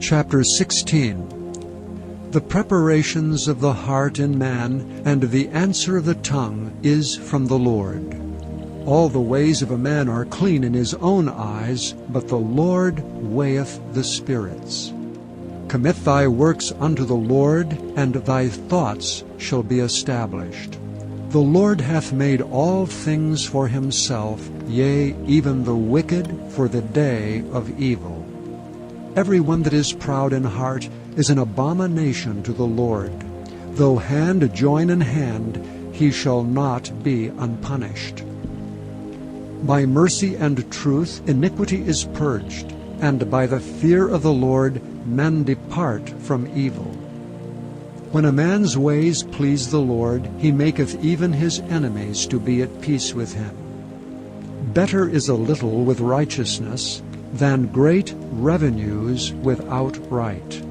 Chapter 16. The preparations of the heart in man, and the answer of the tongue, is from the Lord. All the ways of a man are clean in his own eyes, but the Lord weigheth the spirits. Commit thy works unto the Lord, and thy thoughts shall be established. The Lord hath made all things for himself, yea, even the wicked for the day of evil. Every one that is proud in heart is an abomination to the Lord. Though hand join in hand, he shall not be unpunished. By mercy and truth iniquity is purged, and by the fear of the Lord men depart from evil. When a man's ways please the Lord, he maketh even his enemies to be at peace with him. Better is a little with righteousness than great revenues without right.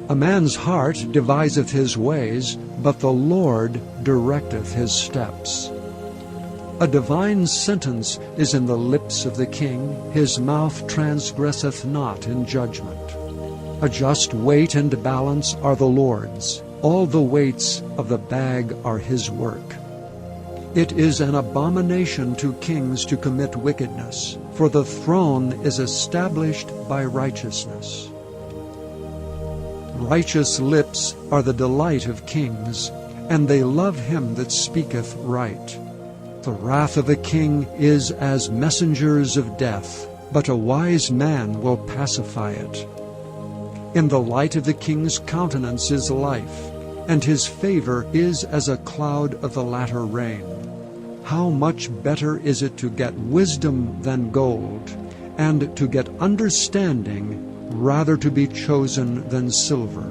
A man's heart deviseth his ways, but the Lord directeth his steps. A divine sentence is in the lips of the king, his mouth transgresseth not in judgment. A just weight and balance are the Lord's, all the weights of the bag are his work. It is an abomination to kings to commit wickedness, for the throne is established by righteousness. Righteous lips are the delight of kings, and they love him that speaketh right. The wrath of a king is as messengers of death, but a wise man will pacify it. In the light of the king's countenance is life, and his favor is as a cloud of the latter rain. How much better is it to get wisdom than gold, and to get understanding rather to be chosen than silver.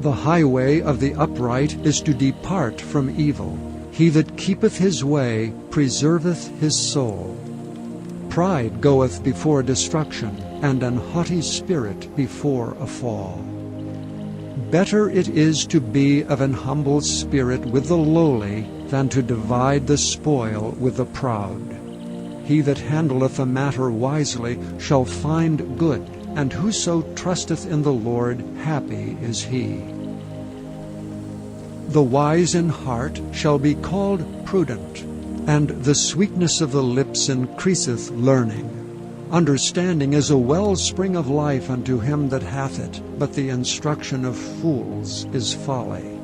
The highway of the upright is to depart from evil. He that keepeth his way preserveth his soul. Pride goeth before destruction, and an haughty spirit before a fall. Better it is to be of an humble spirit with the lowly than to divide the spoil with the proud. He that handleth a matter wisely shall find good, and whoso trusteth in the Lord, happy is he. The wise in heart shall be called prudent, and the sweetness of the lips increaseth learning. Understanding is a wellspring of life unto him that hath it, but the instruction of fools is folly.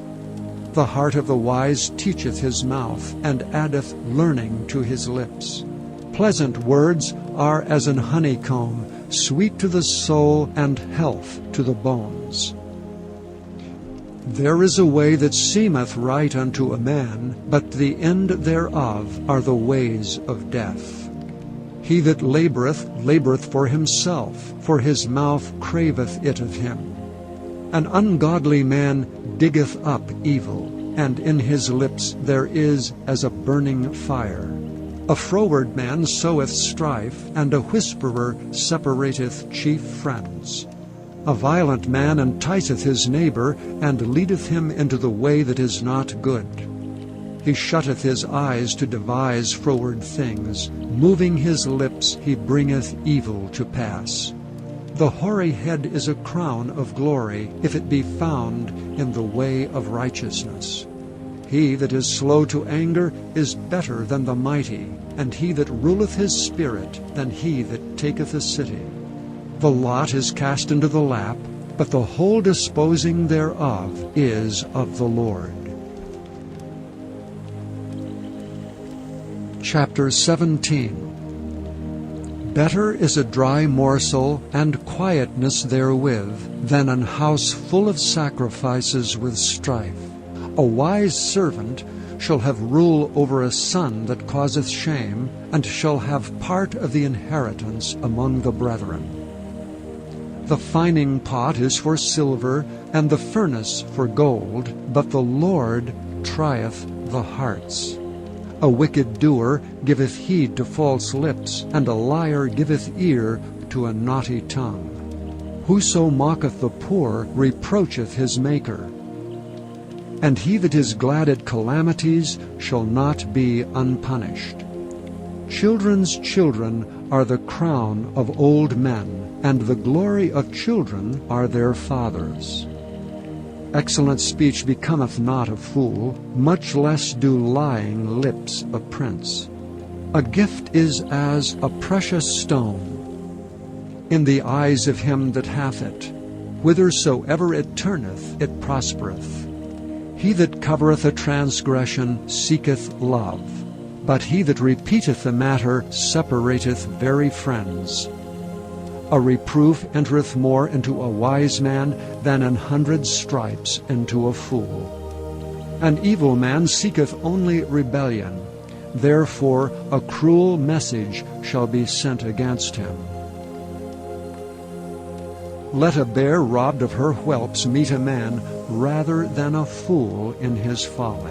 The heart of the wise teacheth his mouth, and addeth learning to his lips. Pleasant words are as an honeycomb, sweet to the soul, and health to the bones. There is a way that seemeth right unto a man, but the end thereof are the ways of death. He that laboureth for himself, for his mouth craveth it of him. An ungodly man diggeth up evil, and in his lips there is as a burning fire. A froward man soweth strife, and a whisperer separateth chief friends. A violent man enticeth his neighbor, and leadeth him into the way that is not good. He shutteth his eyes to devise froward things. Moving his lips he bringeth evil to pass. The hoary head is a crown of glory, if it be found in the way of righteousness. He that is slow to anger is better than the mighty, and he that ruleth his spirit than he that taketh a city. The lot is cast into the lap, but the whole disposing thereof is of the Lord. Chapter 17. Better is a dry morsel and quietness therewith than an house full of sacrifices with strife. A wise servant shall have rule over a son that causeth shame, and shall have part of the inheritance among the brethren. The fining pot is for silver, and the furnace for gold, but the Lord trieth the hearts. A wicked doer giveth heed to false lips, and a liar giveth ear to a naughty tongue. Whoso mocketh the poor reproacheth his Maker, and he that is glad at calamities shall not be unpunished. Children's children are the crown of old men, and the glory of children are their fathers. Excellent speech becometh not a fool, much less do lying lips a prince. A gift is as a precious stone in the eyes of him that hath it. Whithersoever it turneth, it prospereth. He that covereth a transgression seeketh love, but he that repeateth the matter separateth very friends. A reproof entereth more into a wise man than 100 stripes into a fool. An evil man seeketh only rebellion, therefore a cruel message shall be sent against him. Let a bear robbed of her whelps meet a man rather than a fool in his folly.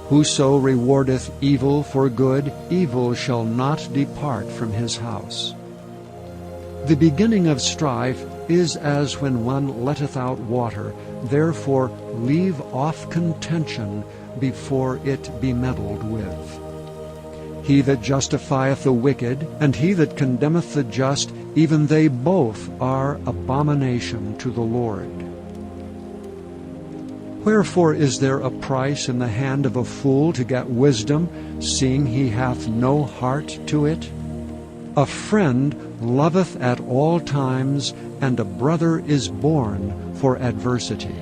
Whoso rewardeth evil for good, evil shall not depart from his house. The beginning of strife is as when one letteth out water, therefore leave off contention before it be meddled with. He that justifieth the wicked, and he that condemneth the just, even they both are abomination to the Lord. Wherefore is there a price in the hand of a fool to get wisdom, seeing he hath no heart to it? A friend loveth at all times, and a brother is born for adversity.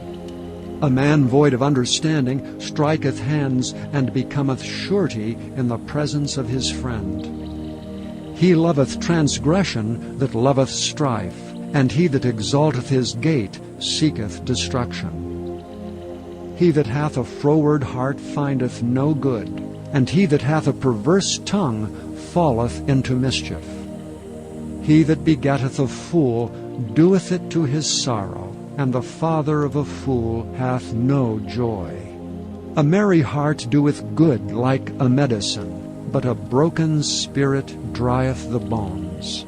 A man void of understanding striketh hands, and becometh surety in the presence of his friend. He loveth transgression that loveth strife, and he that exalteth his gate seeketh destruction. He that hath a froward heart findeth no good, and he that hath a perverse tongue falleth into mischief. He that begetteth a fool doeth it to his sorrow, and the father of a fool hath no joy. A merry heart doeth good like a medicine, but a broken spirit drieth the bones.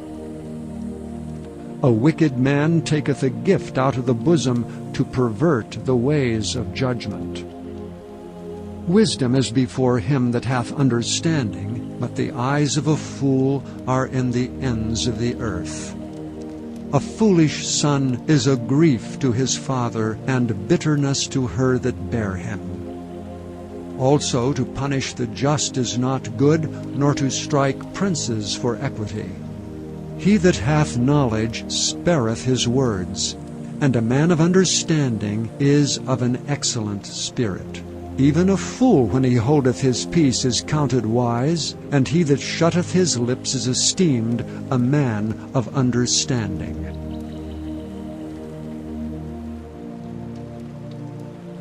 A wicked man taketh a gift out of the bosom to pervert the ways of judgment. Wisdom is before him that hath understanding, but the eyes of a fool are in the ends of the earth. A foolish son is a grief to his father, and bitterness to her that bare him. Also to punish the just is not good, nor to strike princes for equity. He that hath knowledge spareth his words, and a man of understanding is of an excellent spirit. Even a fool when he holdeth his peace is counted wise, and he that shutteth his lips is esteemed a man of understanding.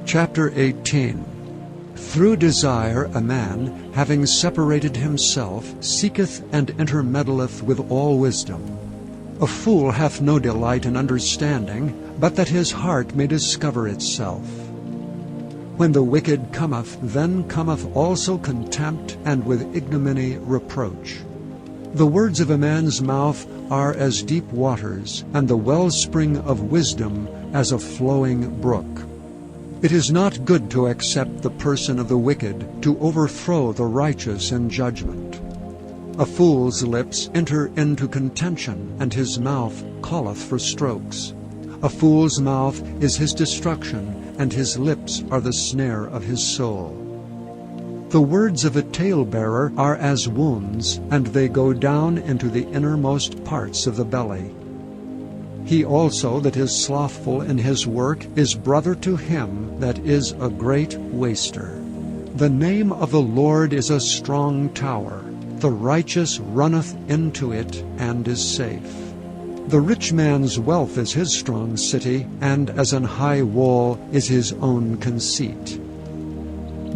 Chapter 18. Through desire a man, having separated himself, seeketh and intermeddleth with all wisdom. A fool hath no delight in understanding, but that his heart may discover itself. When the wicked cometh, then cometh also contempt, and with ignominy reproach. The words of a man's mouth are as deep waters, and the wellspring of wisdom as a flowing brook. It is not good to accept the person of the wicked, to overthrow the righteous in judgment. A fool's lips enter into contention, and his mouth calleth for strokes. A fool's mouth is his destruction, and his lips are the snare of his soul. The words of a talebearer are as wounds, and they go down into the innermost parts of the belly. He also that is slothful in his work is brother to him that is a great waster. The name of the Lord is a strong tower. The righteous runneth into it and is safe. The rich man's wealth is his strong city, and as an high wall is his own conceit.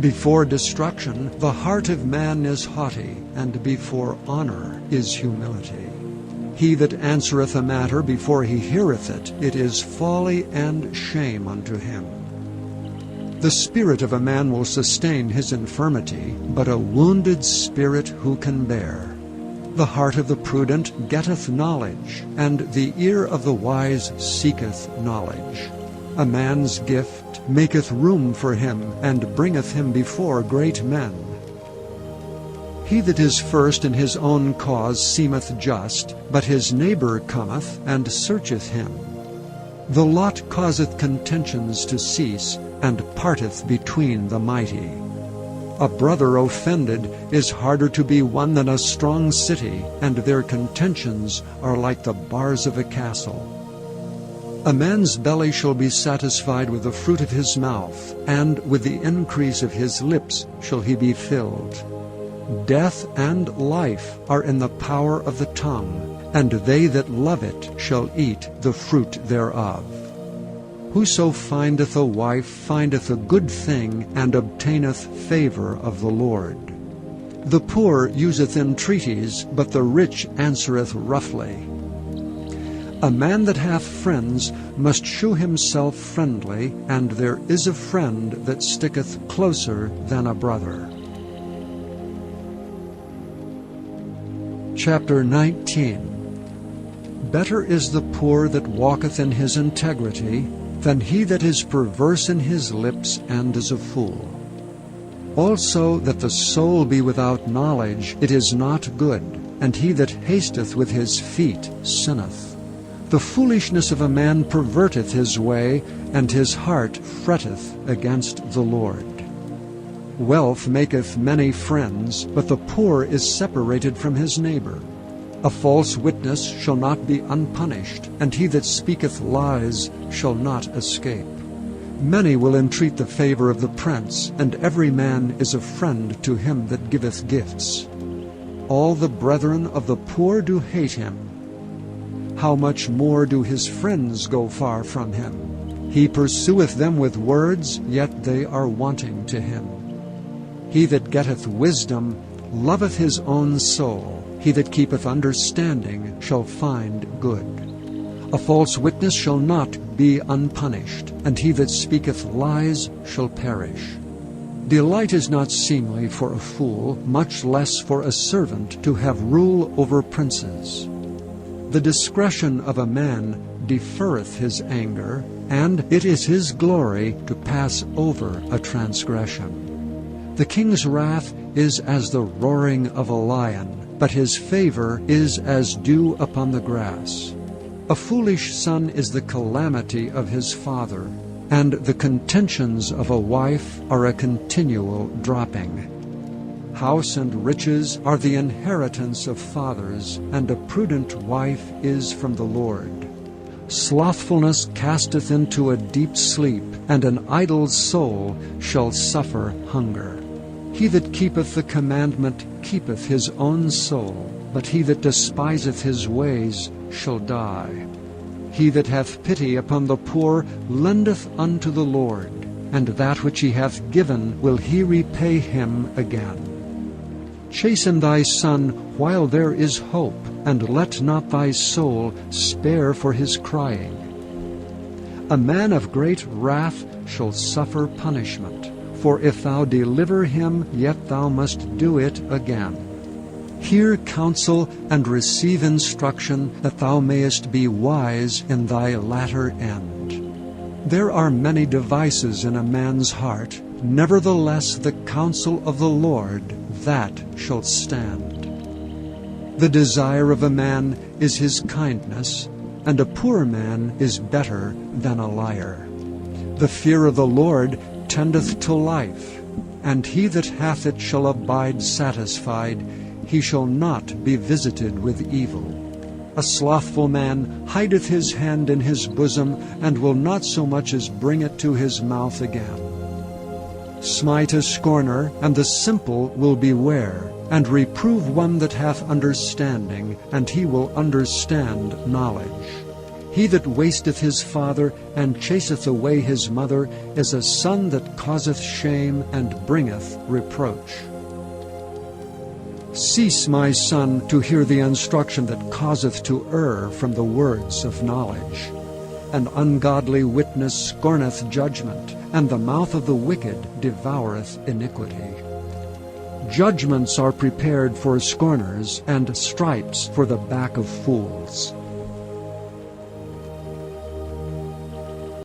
Before destruction the heart of man is haughty, and before honor is humility. He that answereth a matter before he heareth it, it is folly and shame unto him. The spirit of a man will sustain his infirmity, but a wounded spirit who can bear? The heart of the prudent getteth knowledge, and the ear of the wise seeketh knowledge. A man's gift maketh room for him, and bringeth him before great men. He that is first in his own cause seemeth just, but his neighbor cometh and searcheth him. The lot causeth contentions to cease, and parteth between the mighty. A brother offended is harder to be won than a strong city, and their contentions are like the bars of a castle. A man's belly shall be satisfied with the fruit of his mouth, and with the increase of his lips shall he be filled. Death and life are in the power of the tongue, and they that love it shall eat the fruit thereof. Whoso findeth a wife findeth a good thing, and obtaineth favor of the Lord. The poor useth entreaties, but the rich answereth roughly. A man that hath friends must shew himself friendly, and there is a friend that sticketh closer than a brother. Chapter 19. Better is the poor that walketh in his integrity, than he that is perverse in his lips and is a fool. Also that the soul be without knowledge, it is not good, and he that hasteth with his feet sinneth. The foolishness of a man perverteth his way, and his heart fretteth against the Lord. Wealth maketh many friends, but the poor is separated from his neighbor. A false witness shall not be unpunished, and he that speaketh lies shall not escape. Many will entreat the favor of the prince, and every man is a friend to him that giveth gifts. All the brethren of the poor do hate him. How much more do his friends go far from him? He pursueth them with words, yet they are wanting to him. He that getteth wisdom loveth his own soul. He that keepeth understanding shall find good. A false witness shall not be unpunished, and he that speaketh lies shall perish. Delight is not seemly for a fool, much less for a servant to have rule over princes. The discretion of a man deferreth his anger, and it is his glory to pass over a transgression. The king's wrath is as the roaring of a lion, but his favor is as dew upon the grass. A foolish son is the calamity of his father, and the contentions of a wife are a continual dropping. House and riches are the inheritance of fathers, and a prudent wife is from the Lord. Slothfulness casteth into a deep sleep, and an idle soul shall suffer hunger. He that keepeth the commandment keepeth his own soul, but he that despiseth his ways shall die. He that hath pity upon the poor lendeth unto the Lord, and that which he hath given will he repay him again. Chasten thy son while there is hope, and let not thy soul spare for his crying. A man of great wrath shall suffer punishment, for if thou deliver him, yet thou must do it again. Hear counsel and receive instruction, that thou mayest be wise in thy latter end. There are many devices in a man's heart, nevertheless the counsel of the Lord, that shall stand. The desire of a man is his kindness, and a poor man is better than a liar. The fear of the Lord tendeth to life, and he that hath it shall abide satisfied. He shall not be visited with evil. A slothful man hideth his hand in his bosom, and will not so much as bring it to his mouth again. Smite a scorner, and the simple will beware, and reprove one that hath understanding, and he will understand knowledge. He that wasteth his father, and chaseth away his mother, is a son that causeth shame, and bringeth reproach. Cease, my son, to hear the instruction that causeth to err from the words of knowledge. An ungodly witness scorneth judgment, and the mouth of the wicked devoureth iniquity. Judgments are prepared for scorners, and stripes for the back of fools.